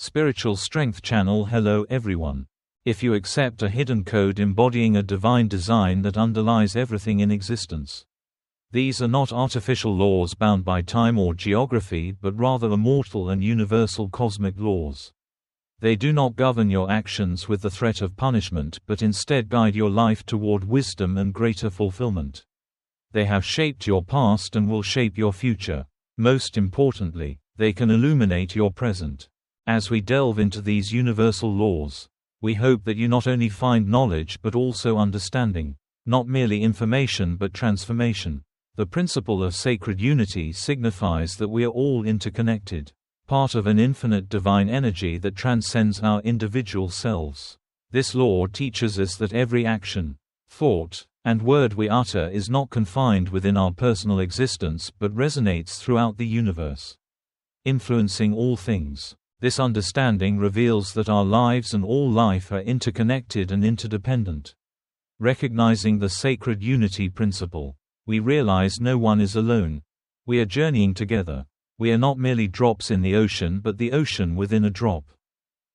Spiritual Strength Channel. Hello everyone. If you accept a hidden code embodying a divine design that underlies everything in existence. These are not artificial laws bound by time or geography, but rather immortal and universal cosmic laws. They do not govern your actions with the threat of punishment, but instead guide your life toward wisdom and greater fulfillment. They have shaped your past and will shape your future. Most importantly, they can illuminate your present. As we delve into these universal laws, we hope that you not only find knowledge but also understanding, not merely information but transformation. The principle of sacred unity signifies that we are all interconnected, part of an infinite divine energy that transcends our individual selves. This law teaches us that every action, thought, and word we utter is not confined within our personal existence but resonates throughout the universe, influencing all things. This understanding reveals that our lives and all life are interconnected and interdependent. Recognizing the sacred unity principle, we realize no one is alone. We are journeying together. We are not merely drops in the ocean but the ocean within a drop.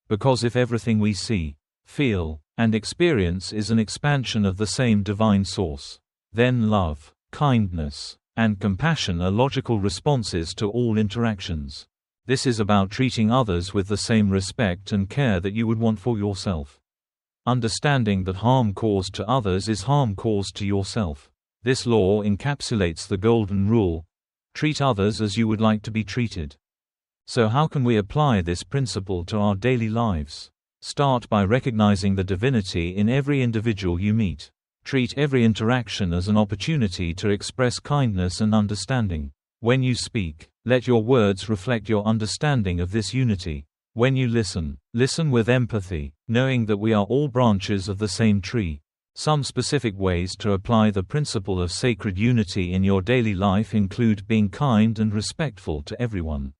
Because if everything we see, feel, and experience is an expansion of the same divine source, then love, kindness, and compassion are logical responses to all interactions. This is about treating others with the same respect and care that you would want for yourself. Understanding that harm caused to others is harm caused to yourself. This law encapsulates the golden rule: treat others as you would like to be treated. So how can we apply this principle to our daily lives? Start by recognizing the divinity in every individual you meet. Treat every interaction as an opportunity to express kindness and understanding. When you speak, let your words reflect your understanding of this unity. When you listen, listen with empathy, knowing that we are all branches of the same tree. Some specific ways to apply the principle of sacred unity in your daily life include being kind and respectful to everyone,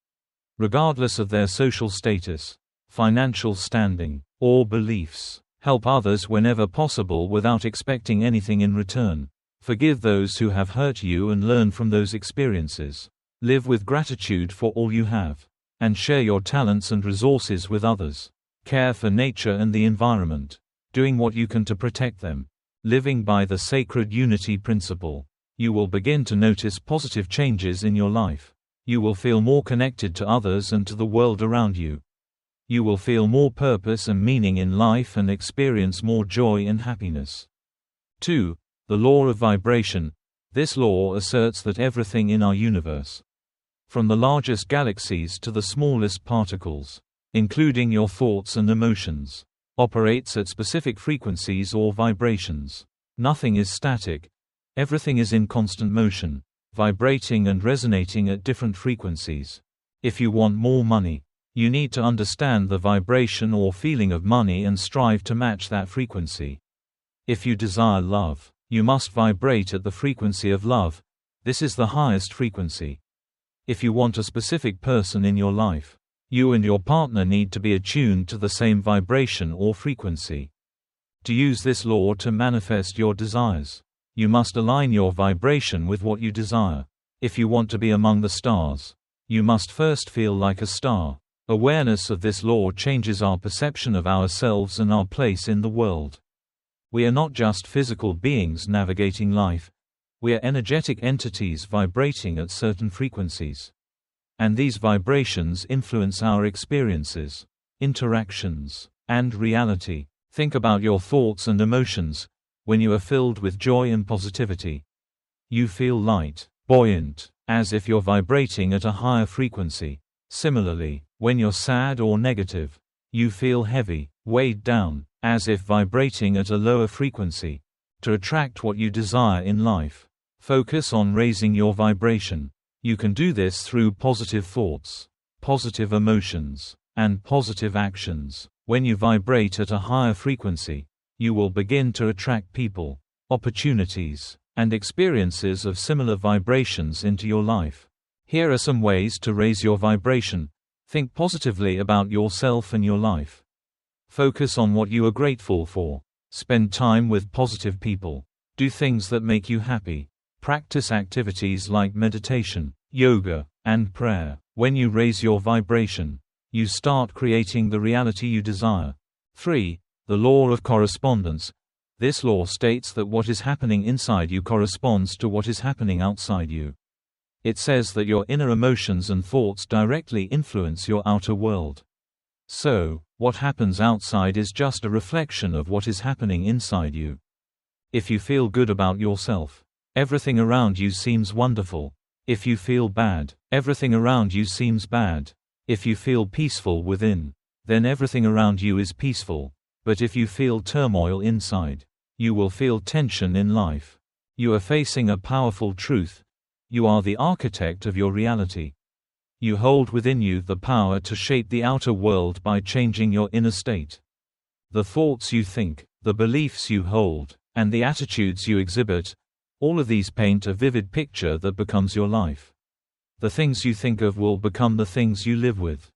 regardless of their social status, financial standing, or beliefs. Help others whenever possible without expecting anything in return. Forgive those who have hurt you and learn from those experiences. Live with gratitude for all you have, and share your talents and resources with others. Care for nature and the environment, doing what you can to protect them. Living by the sacred unity principle, you will begin to notice positive changes in your life. You will feel more connected to others and to the world around you. You will feel more purpose and meaning in life and experience more joy and happiness. 2. The law of vibration. This law asserts that everything in our universe, from the largest galaxies to the smallest particles, including your thoughts and emotions, operates at specific frequencies or vibrations. Nothing is static. Everything is in constant motion, vibrating and resonating at different frequencies. If you want more money, you need to understand the vibration or feeling of money and strive to match that frequency. If you desire love, you must vibrate at the frequency of love. This is the highest frequency. If you want a specific person in your life, you and your partner need to be attuned to the same vibration or frequency. To use this law to manifest your desires, you must align your vibration with what you desire. If you want to be among the stars, you must first feel like a star. Awareness of this law changes our perception of ourselves and our place in the world. We are not just physical beings navigating life. We are energetic entities vibrating at certain frequencies. And these vibrations influence our experiences, interactions, and reality. Think about your thoughts and emotions. When you are filled with joy and positivity, you feel light, buoyant, as if you're vibrating at a higher frequency. Similarly, when you're sad or negative, you feel heavy, weighed down, as if vibrating at a lower frequency. To attract what you desire in life, focus on raising your vibration. You can do this through positive thoughts, positive emotions, and positive actions. When you vibrate at a higher frequency, you will begin to attract people, opportunities, and experiences of similar vibrations into your life. Here are some ways to raise your vibration. Think positively about yourself and your life. Focus on what you are grateful for. Spend time with positive people. Do things that make you happy. Practice activities like meditation, yoga, and prayer. When you raise your vibration, You start creating the reality you desire. 3. The law of correspondence. This law states that what is happening inside you corresponds to what is happening outside you. It says that your inner emotions and thoughts directly influence your outer world. So, what happens outside is just a reflection of what is happening inside you. If you feel good about yourself, everything around you seems wonderful. If you feel bad, everything around you seems bad. If you feel peaceful within, then everything around you is peaceful. But if you feel turmoil inside, you will feel tension in life. You are facing a powerful truth. You are the architect of your reality. You hold within you the power to shape the outer world by changing your inner state. The thoughts you think, the beliefs you hold, and the attitudes you exhibit, all of these paint a vivid picture that becomes your life. The things you think of will become the things you live with.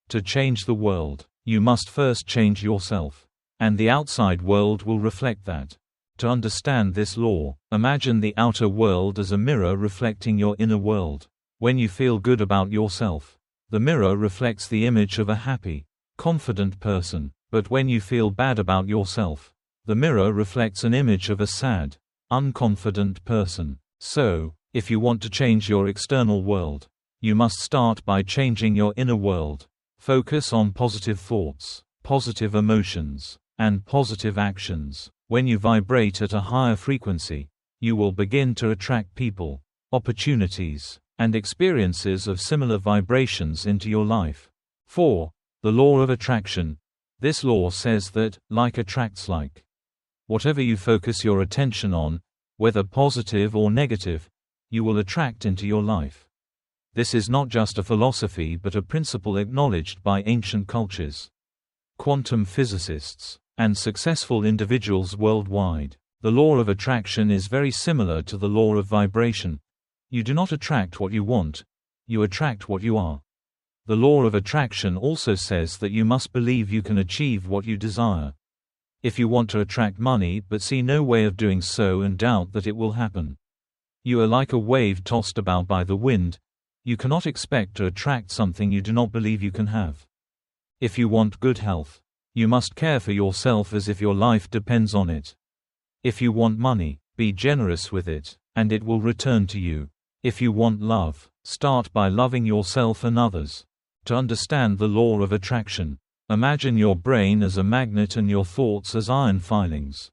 To change the world, you must first change yourself. And the outside world will reflect that. To understand this law, imagine the outer world as a mirror reflecting your inner world. When you feel good about yourself, the mirror reflects the image of a happy, confident person. But when you feel bad about yourself, the mirror reflects an image of a sad, unconfident person. So, if you want to change your external world, you must start by changing your inner world. Focus on positive thoughts, positive emotions, and positive actions. When you vibrate at a higher frequency, you will begin to attract people, opportunities, and experiences of similar vibrations into your life. 4. The law of attraction. This law says that, like attracts like. Whatever you focus your attention on, whether positive or negative, you will attract into your life. This is not just a philosophy but a principle acknowledged by ancient cultures, quantum physicists, and successful individuals worldwide. The law of attraction is very similar to the law of vibration. You do not attract what you want, you attract what you are. The law of attraction also says that you must believe you can achieve what you desire. If you want to attract money but see no way of doing so and doubt that it will happen, you are like a wave tossed about by the wind. You cannot expect to attract something you do not believe you can have. If you want good health, you must care for yourself as if your life depends on it. If you want money, be generous with it, and it will return to you. If you want love, start by loving yourself and others. To understand the law of attraction, imagine your brain as a magnet and your thoughts as iron filings.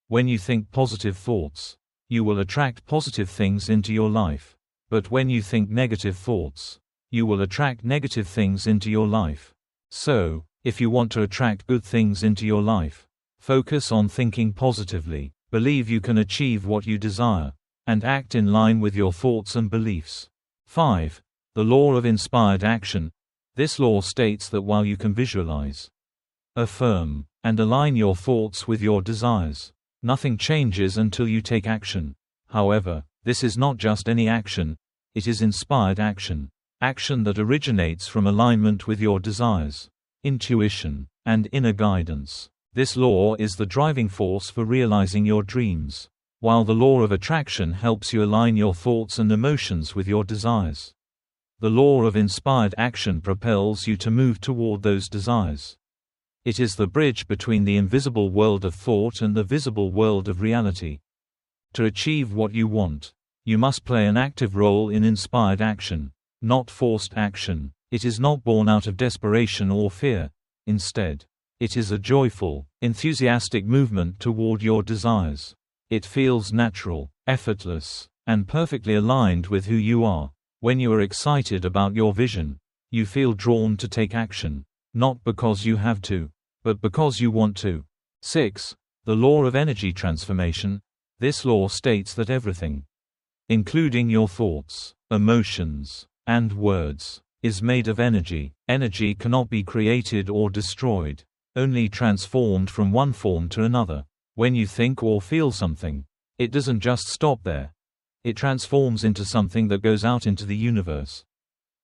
When you think positive thoughts, you will attract positive things into your life. But when you think negative thoughts, you will attract negative things into your life. So, if you want to attract good things into your life, focus on thinking positively, believe you can achieve what you desire, and act in line with your thoughts and beliefs. 5. The law of inspired action. This law states that while you can visualize, affirm, and align your thoughts with your desires, nothing changes until you take action. However, this is not just any action, it is inspired action. Action that originates from alignment with your desires, intuition, and inner guidance. This law is the driving force for realizing your dreams, while the law of attraction helps you align your thoughts and emotions with your desires. The law of inspired action propels you to move toward those desires. It is the bridge between the invisible world of thought and the visible world of reality. To achieve what you want, you must play an active role in inspired action, not forced action. It is not born out of desperation or fear. Instead, it is a joyful, enthusiastic movement toward your desires. It feels natural, effortless, and perfectly aligned with who you are. When you are excited about your vision, you feel drawn to take action, not because you have to, but because you want to. 6. The law of energy transformation. This law states that everything, including your thoughts, emotions, and words, is made of energy. Energy cannot be created or destroyed, only transformed from one form to another. When you think or feel something, it doesn't just stop there. It transforms into something that goes out into the universe.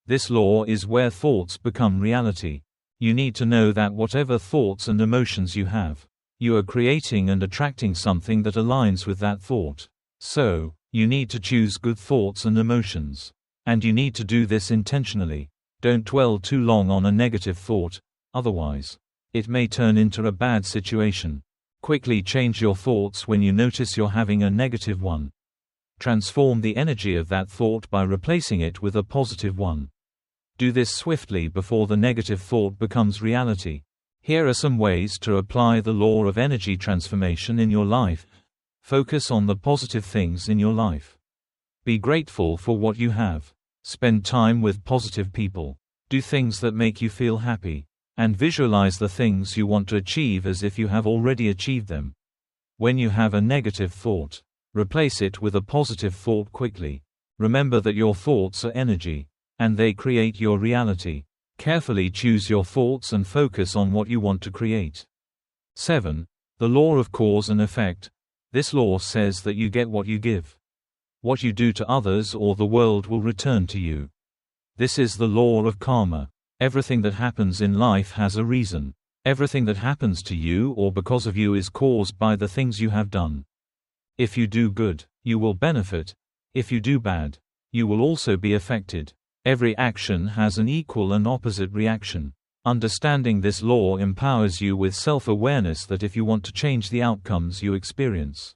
This law is where thoughts become reality. You need to know that whatever thoughts and emotions you have, you are creating and attracting something that aligns with that thought. So, you need to choose good thoughts and emotions. And you need to do this intentionally. Don't dwell too long on a negative thought, otherwise, it may turn into a bad situation. Quickly change your thoughts when you notice you're having a negative one. Transform the energy of that thought by replacing it with a positive one. Do this swiftly before the negative thought becomes reality. Here are some ways to apply the law of energy transformation in your life. Focus on the positive things in your life. Be grateful for what you have. Spend time with positive people. Do things that make you feel happy. And visualize the things you want to achieve as if you have already achieved them. When you have a negative thought, replace it with a positive thought quickly. Remember that your thoughts are energy, and they create your reality. Carefully choose your thoughts and focus on what you want to create. 7. The law of cause and effect. This law says that you get what you give. What you do to others or the world will return to you. This is the law of karma. Everything that happens in life has a reason. Everything that happens to you or because of you is caused by the things you have done. If you do good, you will benefit. If you do bad, you will also be affected. Every action has an equal and opposite reaction. Understanding this law empowers you with self-awareness that if you want to change the outcomes you experience,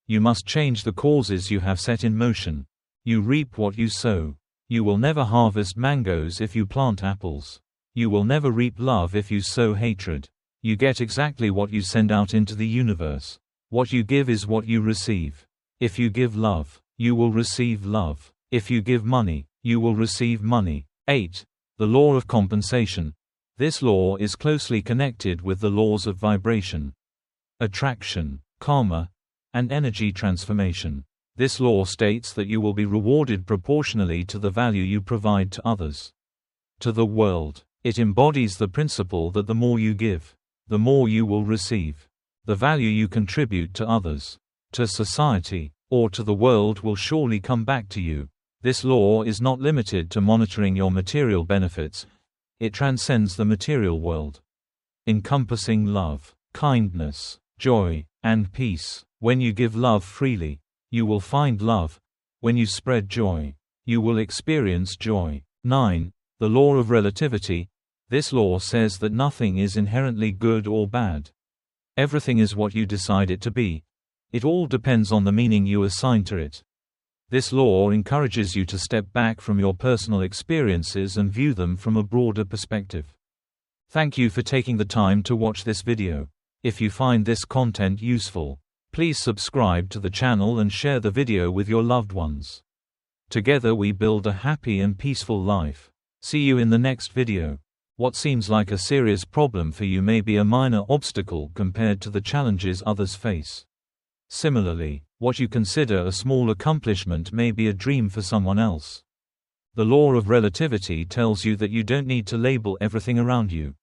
you must change the causes you have set in motion. You reap what you sow. You will never harvest mangoes if you plant apples. You will never reap love if you sow hatred. You get exactly what you send out into the universe. What you give is what you receive. If you give love, you will receive love. If you give money, you will receive money. 8. The law of compensation. This law is closely connected with the laws of vibration, attraction, karma, and energy transformation. This law states that you will be rewarded proportionally to the value you provide to others, to the world. It embodies the principle that the more you give, the more you will receive. The value you contribute to others, to society, or to the world will surely come back to you. This law is not limited to monitoring your material benefits. It transcends the material world, encompassing love, kindness, joy, and peace. When you give love freely, you will find love. When you spread joy, you will experience joy. 9. The law of relativity. This law says that nothing is inherently good or bad. Everything is what you decide it to be. It all depends on the meaning you assign to it. This law encourages you to step back from your personal experiences and view them from a broader perspective. Thank you for taking the time to watch this video. If you find this content useful, please subscribe to the channel and share the video with your loved ones. Together we build a happy and peaceful life. See you in the next video. What seems like a serious problem for you may be a minor obstacle compared to the challenges others face. Similarly, what you consider a small accomplishment may be a dream for someone else. The law of relativity tells you that you don't need to label everything around you.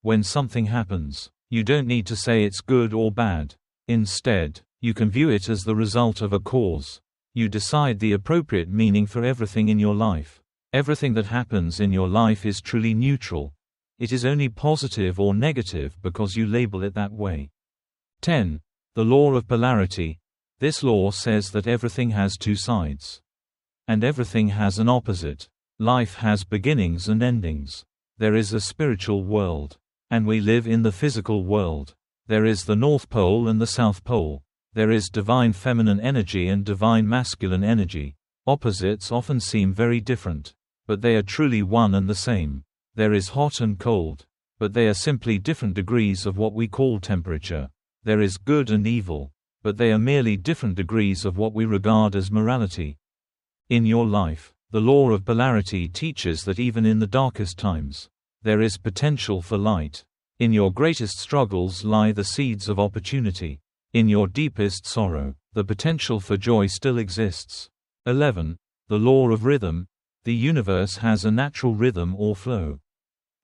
When something happens, you don't need to say it's good or bad. Instead, you can view it as the result of a cause. You decide the appropriate meaning for everything in your life. Everything that happens in your life is truly neutral. It is only positive or negative because you label it that way. 10. The law of polarity. This law says that everything has two sides. And everything has an opposite. Life has beginnings and endings. There is a spiritual world. And we live in the physical world. There is the North Pole and the South Pole. There is divine feminine energy and divine masculine energy. Opposites often seem very different, but they are truly one and the same. There is hot and cold, but they are simply different degrees of what we call temperature. There is good and evil, but they are merely different degrees of what we regard as morality. In your life, the law of polarity teaches that even in the darkest times, there is potential for light. In your greatest struggles lie the seeds of opportunity. In your deepest sorrow, the potential for joy still exists. 11. The law of rhythm. The universe has a natural rhythm or flow,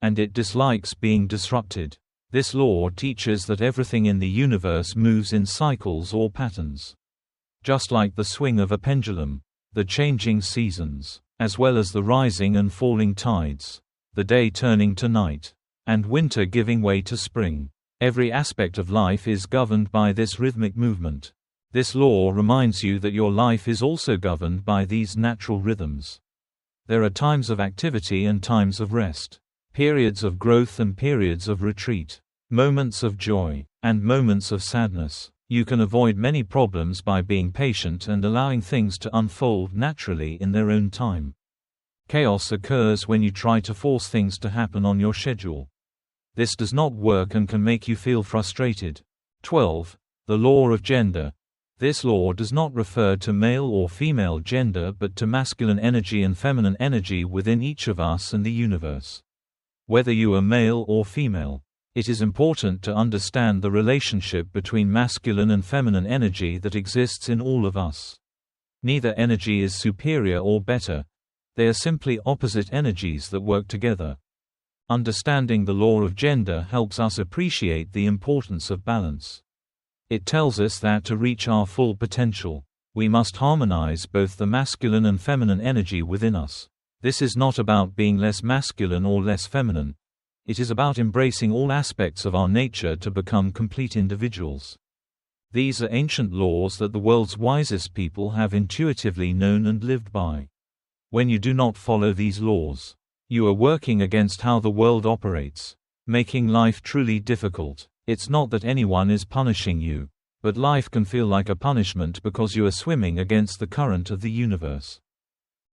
and it dislikes being disrupted. This law teaches that everything in the universe moves in cycles or patterns. Just like the swing of a pendulum, the changing seasons, as well as the rising and falling tides, the day turning to night, and winter giving way to spring. Every aspect of life is governed by this rhythmic movement. This law reminds you that your life is also governed by these natural rhythms. There are times of activity and times of rest. Periods of growth and periods of retreat. Moments of joy and moments of sadness. You can avoid many problems by being patient and allowing things to unfold naturally in their own time. Chaos occurs when you try to force things to happen on your schedule. This does not work and can make you feel frustrated. 12. The law of gender. This law does not refer to male or female gender but to masculine energy and feminine energy within each of us and the universe. Whether you are male or female, it is important to understand the relationship between masculine and feminine energy that exists in all of us. Neither energy is superior or better. They are simply opposite energies that work together. Understanding the law of gender helps us appreciate the importance of balance. It tells us that to reach our full potential, we must harmonize both the masculine and feminine energy within us. This is not about being less masculine or less feminine. It is about embracing all aspects of our nature to become complete individuals. These are ancient laws that the world's wisest people have intuitively known and lived by. When you do not follow these laws, you are working against how the world operates, making life truly difficult. It's not that anyone is punishing you, but life can feel like a punishment because you are swimming against the current of the universe.